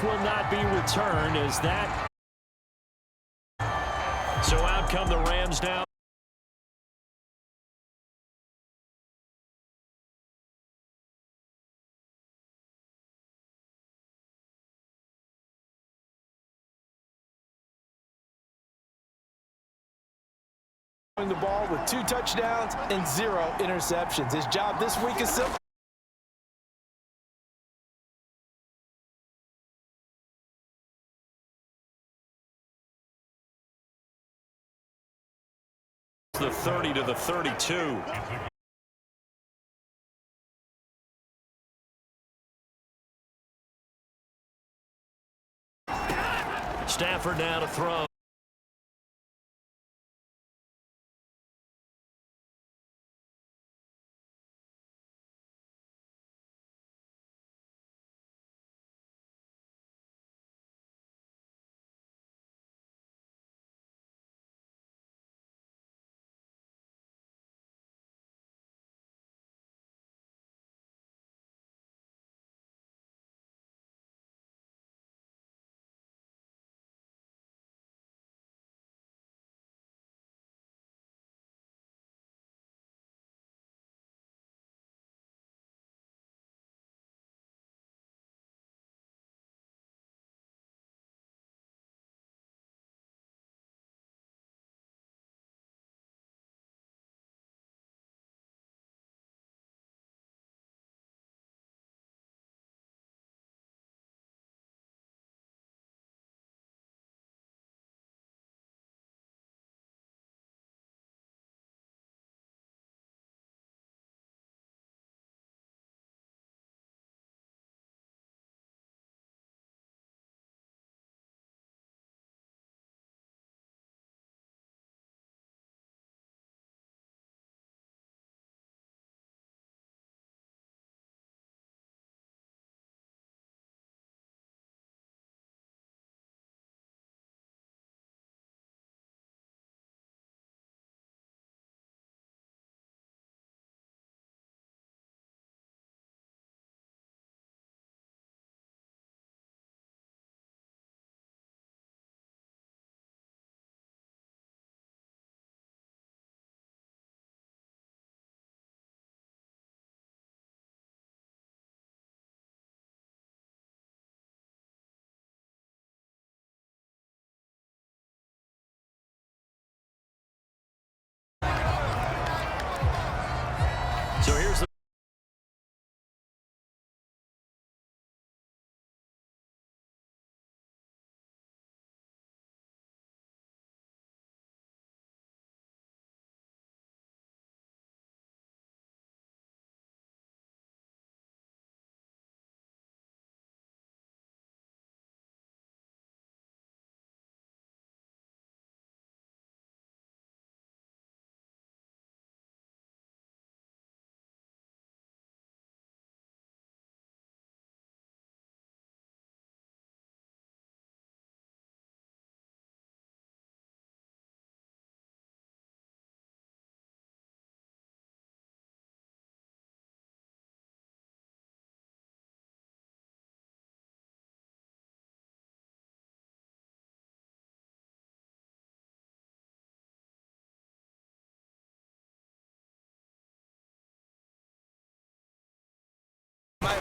Will not be returned as that. So out come the Rams now. The ball with 2 touchdowns and 0 interceptions. His job this week is simple. The 30 to the 32. Stafford now to throw. So here's the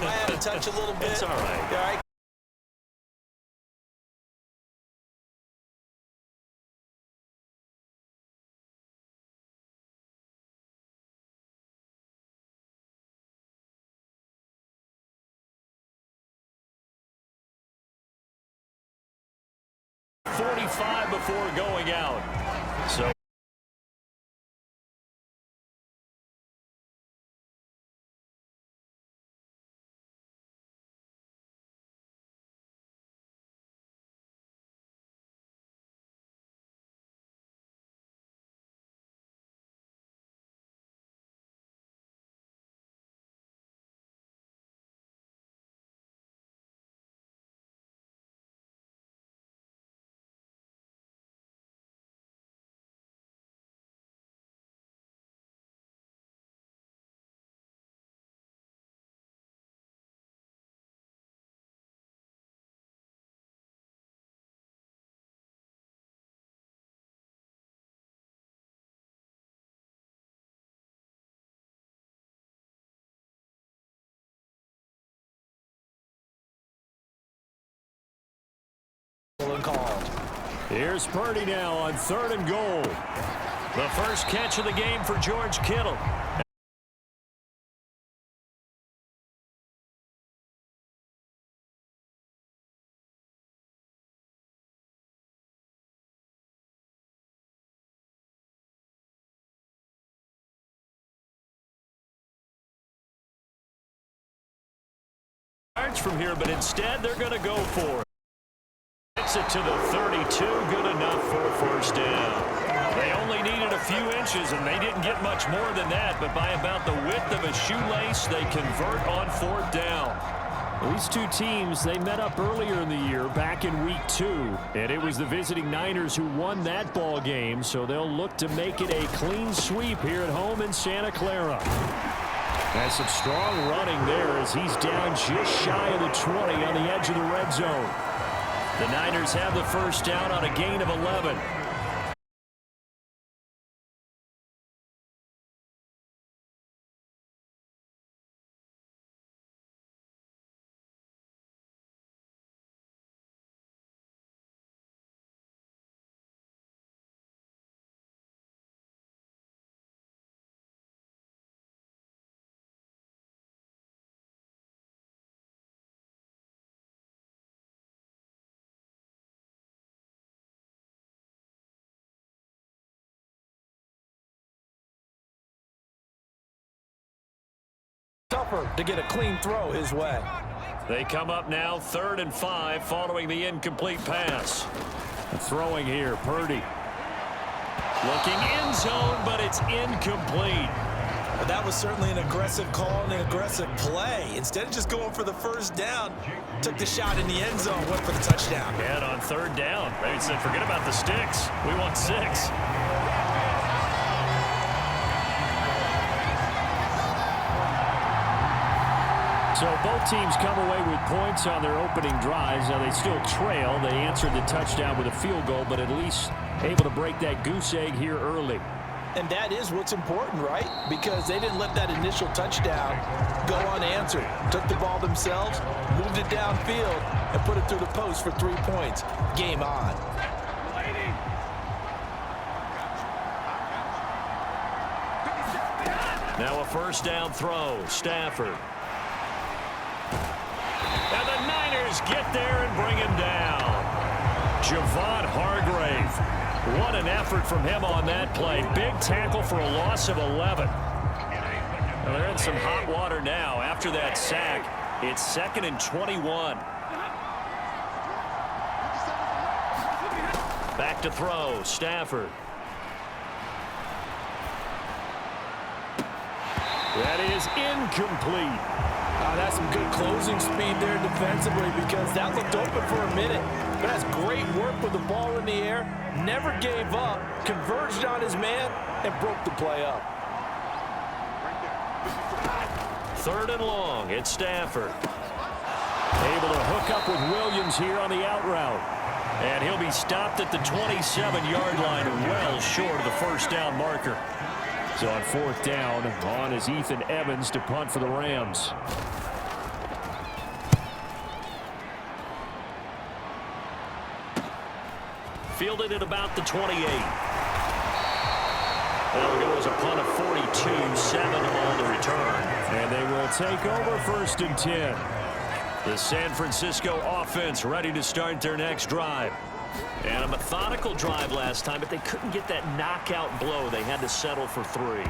Might have to touch a little bit. It's all right. All right. .45 before going out. So Here's Purdy now on 3rd and goal. The first catch of the game for George Kittle. From here, but instead they're going to go for it. Gets it to the 32, good enough for a first down. They only needed a few inches, and they didn't get much more than that, but by about the width of a shoelace, they convert on 4th down. These two teams, they met up earlier in the year, back in week 2, and it was the visiting Niners who won that ball game, so they'll look to make it a clean sweep here at home in Santa Clara. Has some strong running there as he's down just shy of the 20 on the edge of the red zone. The Niners have the first down on a gain of 11. Tougher to get a clean throw his way. They come up now 3rd and 5 following the incomplete pass. Throwing here, Purdy. Looking end zone, but it's incomplete. But that was certainly an aggressive call and an aggressive play. Instead of just going for the first down, took the shot in the end zone, went for the touchdown. And on 3rd down, they said, forget about the sticks. We want 6. So both teams come away with points on their opening drives. Now they still trail. They answered the touchdown with a field goal, but at least able to break that goose egg here early. And that is what's important, right? Because they didn't let that initial touchdown go unanswered. Took the ball themselves, moved it downfield, and put it through the post for 3 points. Game on. Now a first down throw. Stafford. And the Niners get there and bring him down. Javon Hargrave. What an effort from him on that play. Big tackle for a loss of 11. Well, they're in some hot water now. After that sack, it's 2nd and 21. Back to throw. Stafford. That is incomplete. That's some good closing speed there defensively because that looked open for a minute. But that's great work with the ball in the air. Never gave up, converged on his man, and broke the play up. 3rd and long. It's Stafford. Able to hook up with Williams here on the out route. And he'll be stopped at the 27-yard line, well short of the first down marker. So on 4th down, on is Ethan Evans to punt for the Rams. Fielded at about the 28. That'll go as a punt of 42, 7 on the return. And they will take over 1st and 10. The San Francisco offense ready to start their next drive. And a methodical drive last time, but they couldn't get that knockout blow. They had to settle for 3.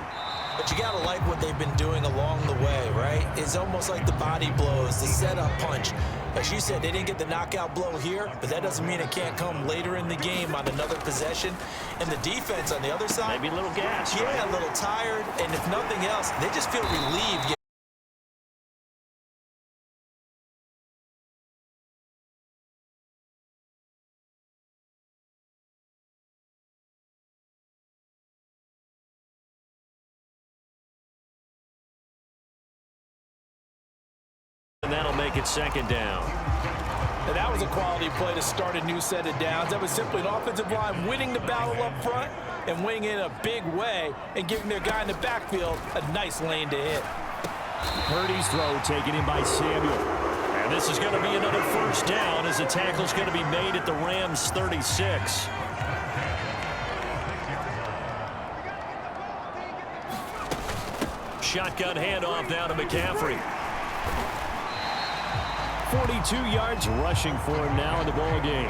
But you got to like what they've been doing along the way, right? It's almost like the body blows, the setup punch. As you said, they didn't get the knockout blow here, but that doesn't mean it can't come later in the game on another possession. And the defense on the other side, maybe a little gas, yeah, right? A little tired, and if nothing else, they just feel relieved. And that'll make it 2nd down. And that was a quality play to start a new set of downs. That was simply an offensive line winning the battle up front and winning in a big way and giving their guy in the backfield a nice lane to hit. Purdy's throw taken in by Samuel. And this is going to be another first down as the tackle's going to be made at the Rams' 36. Shotgun handoff now to McCaffrey. 42 yards rushing for him now in the ball game.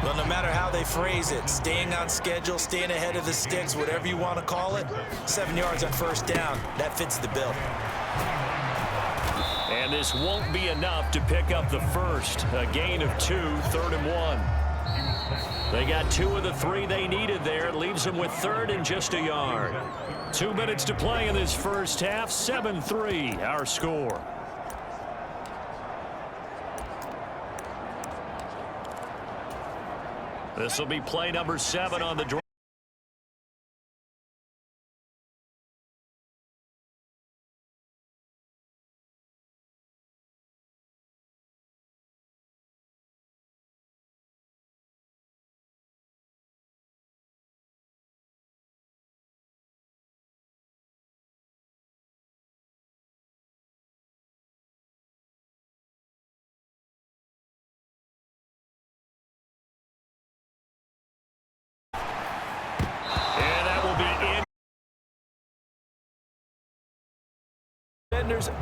Well, no matter how they phrase it, staying on schedule, staying ahead of the sticks, whatever you want to call it, 7 yards on first down, that fits the bill. And this won't be enough to pick up the first. A gain of 2, 3rd and 1. They got 2 of the 3 they needed there. It leaves them with 3rd and just a yard. 2 minutes to play in this first half. 7-3 our score. This will be play number 7 on the drive.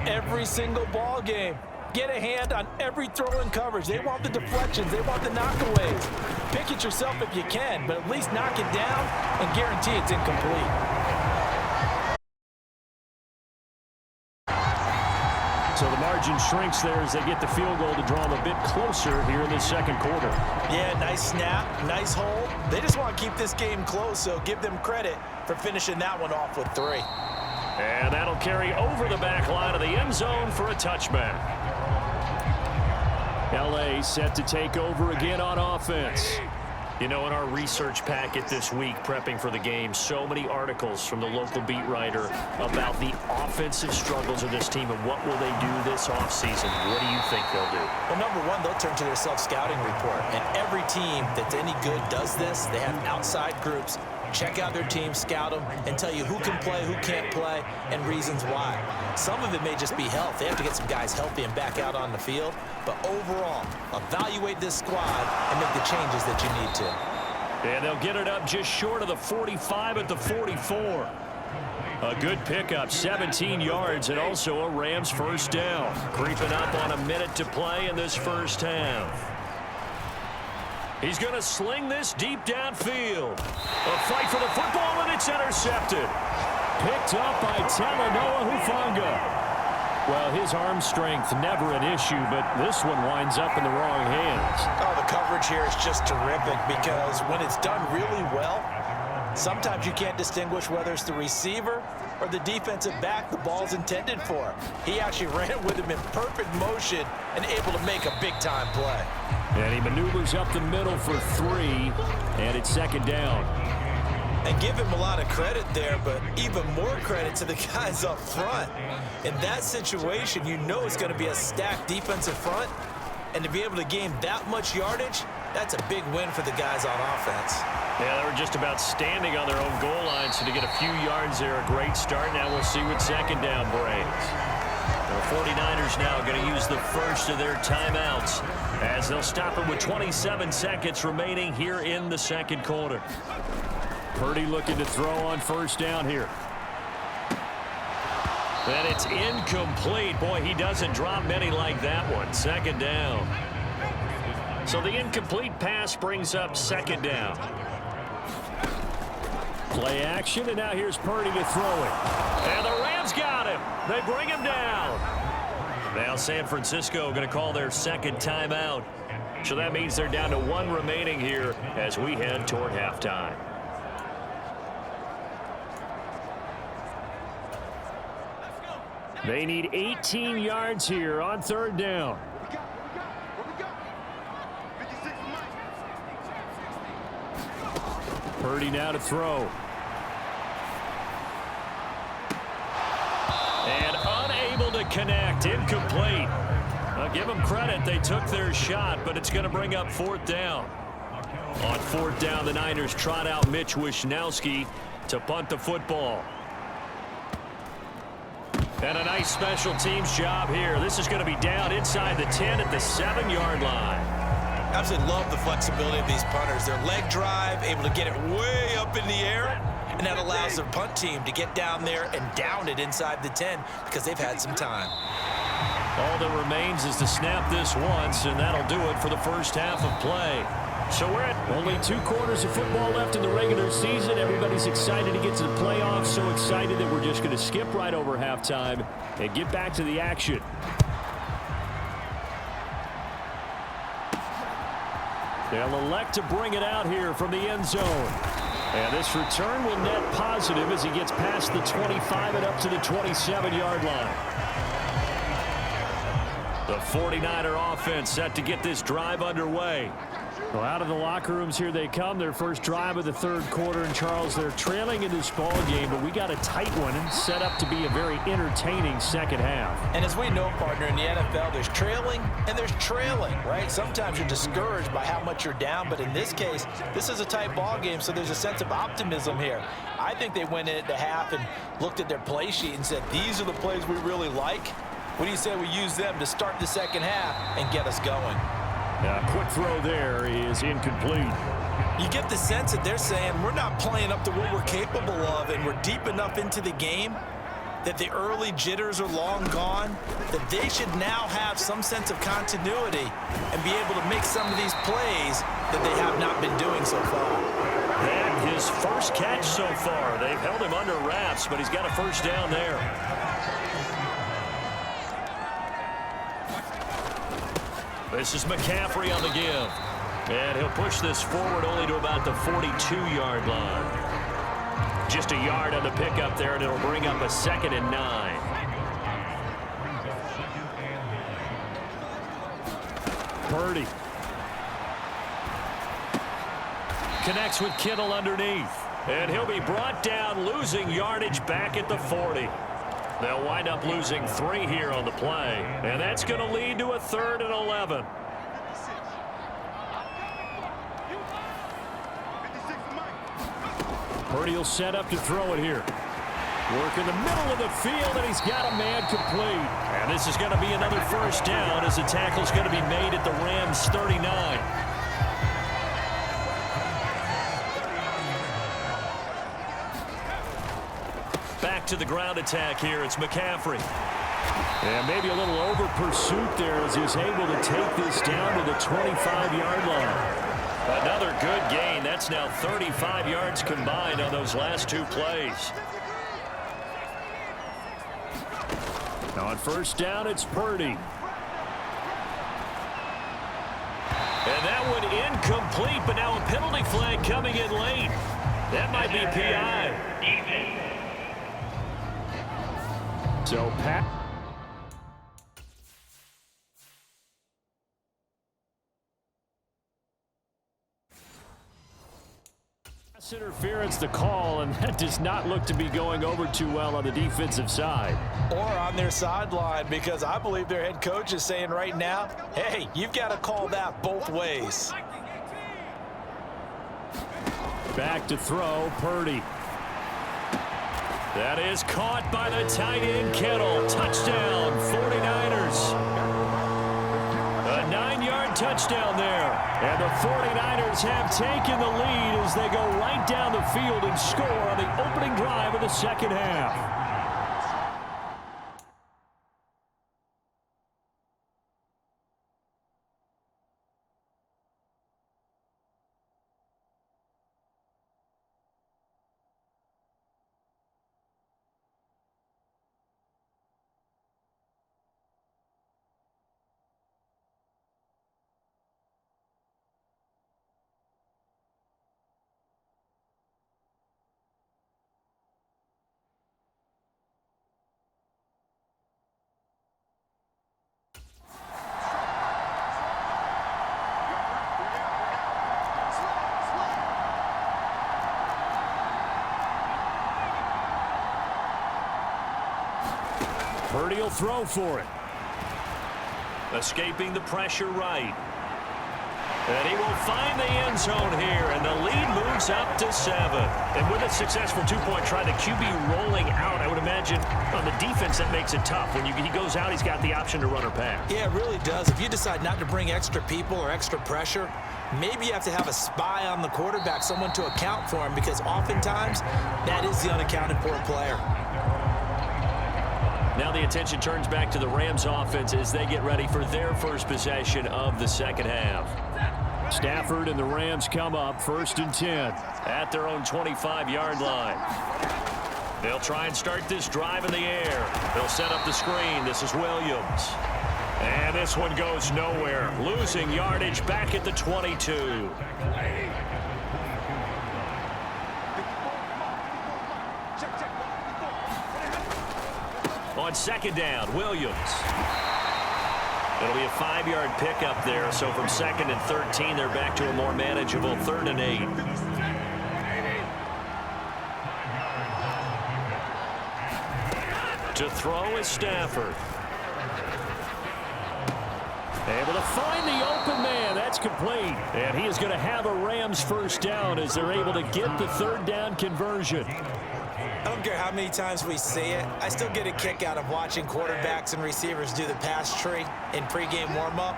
Every single ball game. Get a hand on every throw and coverage. They want the deflections. They want the knockaways. Pick it yourself if you can, but at least knock it down and guarantee it's incomplete. So the margin shrinks there as they get the field goal to draw them a bit closer here in the second quarter. Yeah, nice snap, nice hold. They just want to keep this game close, so give them credit for finishing that one off with 3. And that'll carry over the back line of the end zone for a touchback. L.A. set to take over again on offense. You know, in our research packet this week, prepping for the game, so many articles from the local beat writer about the offensive struggles of this team and what will they do this offseason. What do you think they'll do? Well, number one, they'll turn to their self-scouting report. And every team that's any good does this. They have outside groups. Check out their team, scout them, and tell you who can play, who can't play, and reasons why. Some of it may just be health. They have to get some guys healthy and back out on the field. But overall, evaluate this squad and make the changes that you need to. And they'll get it up just short of the 45 at the 44. A good pickup, 17 yards, and also a Rams first down. Creeping up on a minute to play in this first half. He's going to sling this deep downfield. A fight for the football, and it's intercepted. Picked up by Talanoa Hufanga. Well, his arm strength never an issue, but this one winds up in the wrong hands. Oh, the coverage here is just terrific because when it's done really well, sometimes you can't distinguish whether it's the receiver or the defensive back the ball's intended for. He actually ran with him in perfect motion and able to make a big-time play. And he maneuvers up the middle for 3, and it's second down. And give him a lot of credit there, but even more credit to the guys up front. In that situation, you know it's going to be a stacked defensive front, and to be able to gain that much yardage, that's a big win for the guys on offense. Yeah, they were just about standing on their own goal line, so to get a few yards there, a great start. Now we'll see what second down brings. The 49ers now going to use the first of their timeouts as they'll stop it with 27 seconds remaining here in the second quarter. Purdy looking to throw on first down here. And it's incomplete. Boy, he doesn't drop many like that one. Second down. So the incomplete pass brings up second down. Play action, and now here's Purdy to throw it. And the Rams got him. They bring him down. Now San Francisco going to call their second timeout. So that means they're down to 1 remaining here as we head toward halftime. They need 18 yards here on third down. Purdy now to throw. And unable to connect. Incomplete. I'll give them credit. They took their shot, but it's going to bring up fourth down. On fourth down, the Niners trot out Mitch Wishnowsky to punt the football. And a nice special teams job here. This is going to be down inside the 10 at the 7-yard line. Absolutely love the flexibility of these punters. Their leg drive, able to get it way up in the air, and that allows their punt team to get down there and down it inside the 10 because they've had some time. All that remains is to snap this once, and that'll do it for the first half of play. So we're at only 2 quarters of football left in the regular season. Everybody's excited to get to the playoffs, so excited that we're just going to skip right over halftime and get back to the action. They'll elect to bring it out here from the end zone. And this return will net positive as he gets past the 25 and up to the 27-yard line. The 49er offense set to get this drive underway. Well, out of the locker rooms here they come. Their first drive of the third quarter. And, Charles, they're trailing in this ball game, but we got a tight one and set up to be a very entertaining second half. And as we know, partner, in the NFL, there's trailing and there's trailing, right? Sometimes you're discouraged by how much you're down, but in this case, this is a tight ball game, so there's a sense of optimism here. I think they went in at the half and looked at their play sheet and said, these are the plays we really like. What do you say we use them to start the second half and get us going? Quick throw there is incomplete. You get the sense that they're saying we're not playing up to what we're capable of, and we're deep enough into the game that the early jitters are long gone, that they should now have some sense of continuity and be able to make some of these plays that they have not been doing so far. And his first catch so far. They've held him under wraps, but he's got a first down there. This is McCaffrey on the give. And he'll push this forward only to about the 42-yard line. Just a yard on the pickup there, and it'll bring up a 2nd and 9. Purdy. Connects with Kittle underneath. And he'll be brought down, losing yardage back at the 40. They'll wind up losing 3 here on the play. And that's going to lead to a 3rd and 11. Purdy will set up to throw it here. Work in the middle of the field, and he's got a man complete. And this is going to be another first down as the tackle's going to be made at the Rams' 39. Back to the ground attack here. It's McCaffrey. And maybe a little over pursuit there as he's able to take this down to the 25-yard line. Another good gain. That's now 35 yards combined on those last 2 plays. Now on first down, it's Purdy. And that one incomplete, but now a penalty flag coming in late. That might be PI. So Pat. Interference the call, and that does not look to be going over too well on the defensive side. Or on their sideline, because I believe their head coach is saying right now, hey, you've got to call that both ways. Back to throw, Purdy. That is caught by the tight end, Kittle. Touchdown, 49ers. A 9-yard touchdown there. And the 49ers have taken the lead as they go right down the field and score on the opening drive of the second half. Purdy will throw for it. Escaping the pressure right. And he will find the end zone here, and the lead moves up to 7. And with a successful two-point try, the QB rolling out, I would imagine on the defense that makes it tough. When he goes out, he's got the option to run or pass. Yeah, it really does. If you decide not to bring extra people or extra pressure, maybe you have to have a spy on the quarterback, someone to account for him, because oftentimes that is the unaccounted for player. Now the attention turns back to the Rams offense as they get ready for their first possession of the second half. Stafford and the Rams come up 1st and 10 at their own 25-yard line. They'll try and start this drive in the air. They'll set up the screen. This is Williams. And this one goes nowhere. Losing yardage back at the 22. On 2nd down, Williams. It'll be a 5-yard pickup there, so from 2nd and 13, they're back to a more manageable 3rd and 8. To throw is Stafford. Able to find the open man. That's complete. And he is going to have a Rams first down as they're able to get the 3rd down conversion. I don't care how many times we see it. I still get a kick out of watching quarterbacks and receivers do the pass tree in pregame warm-up.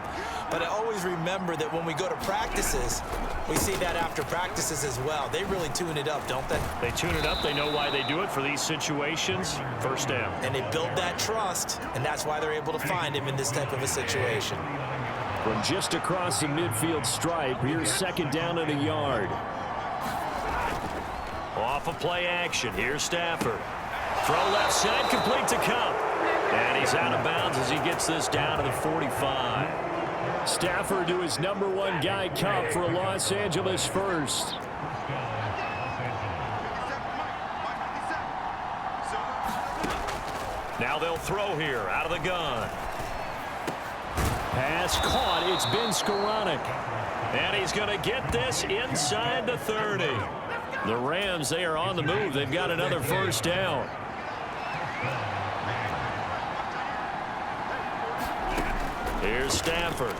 But I always remember that when we go to practices, we see that after practices as well. They really tune it up, don't they? They tune it up. They know why they do it for these situations. First down. And they build that trust, and that's why they're able to find him in this type of a situation. From just across the midfield stripe, here's 2nd down and a yard. Off of play action. Here's Stafford. Throw left side, complete to Kupp. And he's out of bounds as he gets this down to the 45. Stafford to his #1 guy, Kupp, for a Los Angeles first. Now they'll throw here out of the gun. Pass caught. It's Ben Skoranek. And he's going to get this inside the 30. The Rams, they are on the move. They've got another first down. Here's Stafford.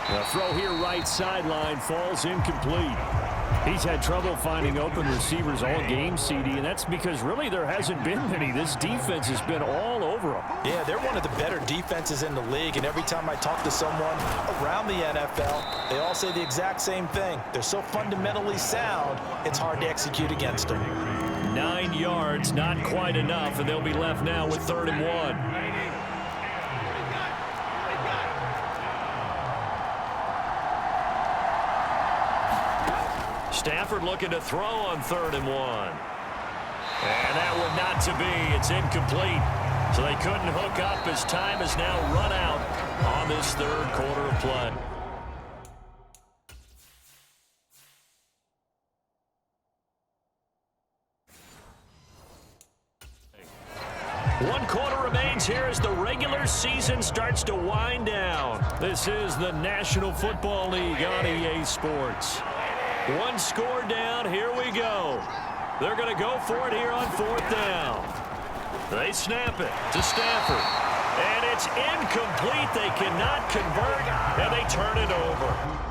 The throw here right sideline falls incomplete. He's had trouble finding open receivers all game, CD, and that's because really there hasn't been many. This defense has been all over them. Yeah, they're one of the better defenses in the league, and every time I talk to someone around the NFL, they all say the exact same thing. They're so fundamentally sound, it's hard to execute against them. 9 yards, not quite enough, and they'll be left now with 3rd and 1. Stafford looking to throw on 3rd and 1. And that one not to be. It's incomplete. So they couldn't hook up as time has now run out on this 3rd quarter of play. One quarter remains here as the regular season starts to wind down. This is the National Football League on EA Sports. One score down, here we go. They're going to go for it here on 4th down. They snap it to Stafford. And it's incomplete. They cannot convert, and they turn it over.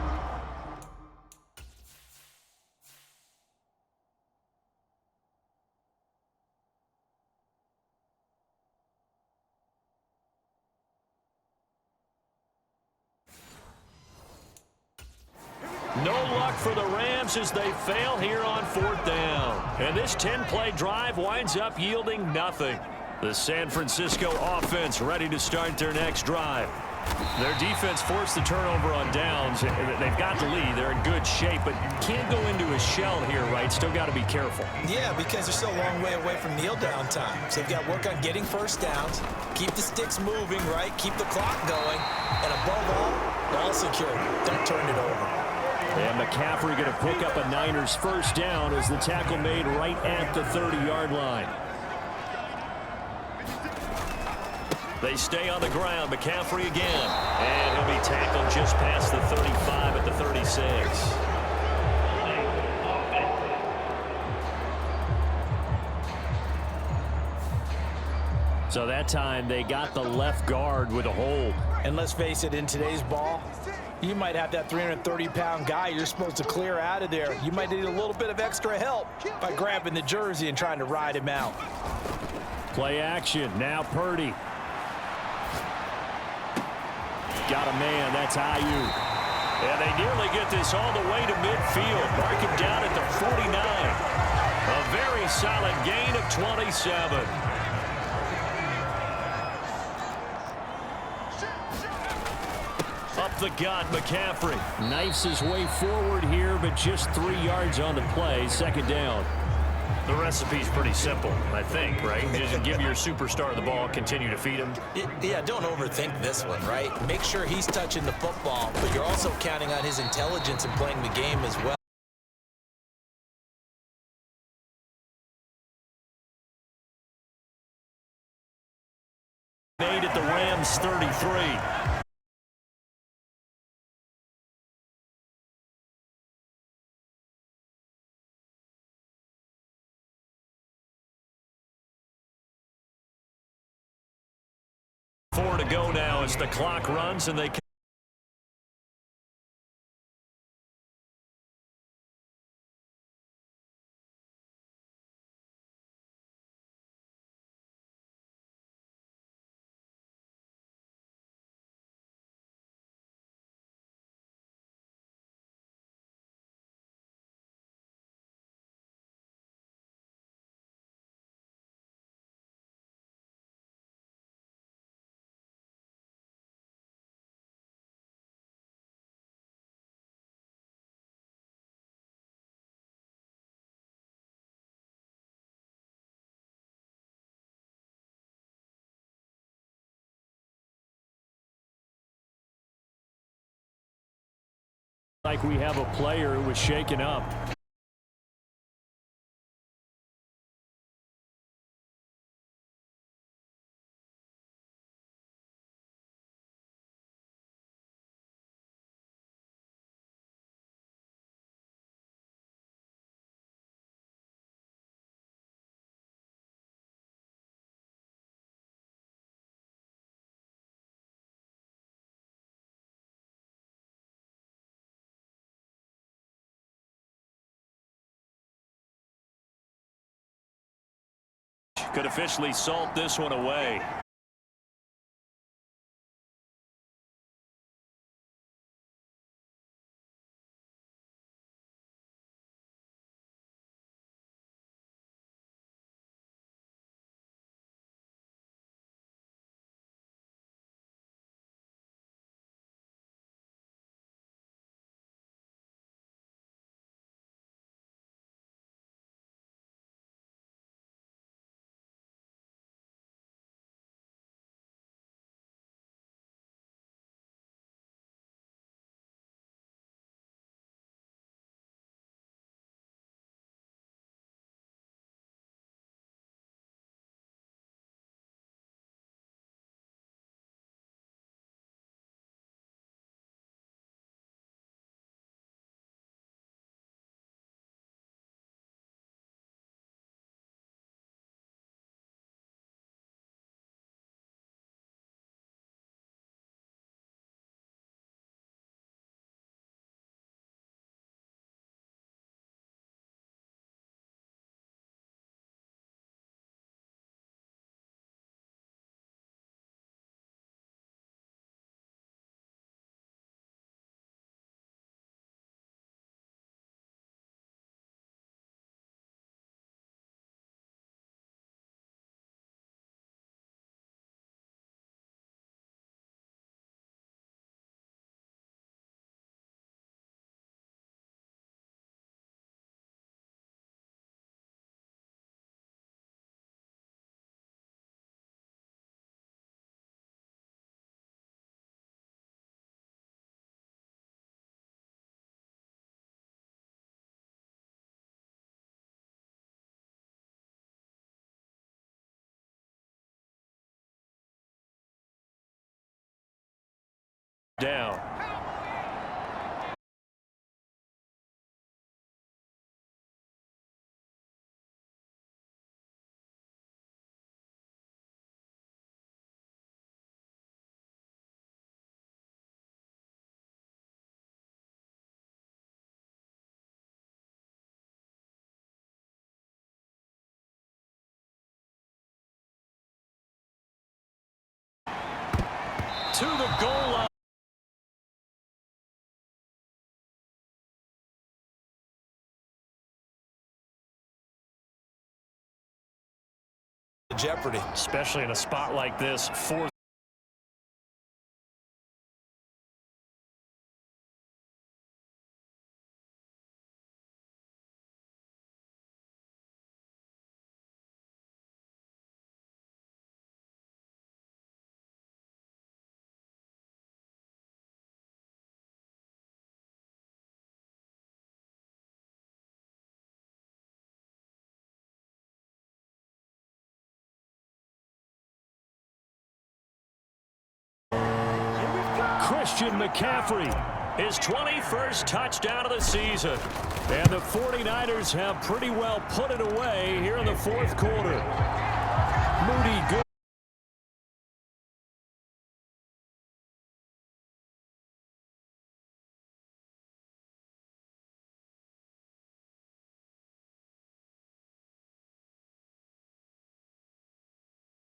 No luck for the Rams as they fail here on 4th down. And this 10-play drive winds up yielding nothing. The San Francisco offense ready to start their next drive. Their defense forced the turnover on downs. They've got the lead. They're in good shape, but can't go into a shell here, right? Still got to be careful. Yeah, because they're still a long way away from kneel down time. So they've got to work on getting first downs, keep the sticks moving, right? Keep the clock going, and above all, ball security. Don't turn it over. And McCaffrey going to pick up a Niners first down as the tackle made right at the 30-yard line. They stay on the ground. McCaffrey again. And he'll be tackled just past the 35 at the 36. So that time they got the left guard with a hold. And let's face it, in today's ball, you might have that 330-pound guy you're supposed to clear out of there. You might need a little bit of extra help by grabbing the jersey and trying to ride him out. Play action. Now Purdy. Got a man. That's Ayuk. And they nearly get this all the way to midfield. Mark him down at the 49. A very solid gain of 27. Up the gut, McCaffrey. Knifes his way forward here, but just 3 yards on the play. Second down. The recipe's pretty simple, I think, right? Just give your superstar the ball, continue to feed him. Yeah, don't overthink this one, right? Make sure he's touching the football, but you're also counting on his intelligence in playing the game as well. Made at the Rams 33. Four to go now as the clock runs and they can. Like we have a player who was shaken up. Could officially salt this one away. Down. to the goal line. Jeopardy. Especially in a spot like this. Fourth. Christian McCaffrey, his 21st touchdown of the season. And the 49ers have pretty well put it away here in the fourth quarter. Moody good.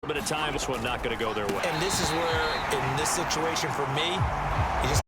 Bit of time, this one not going to go their way. And this is where, in this situation for me, you just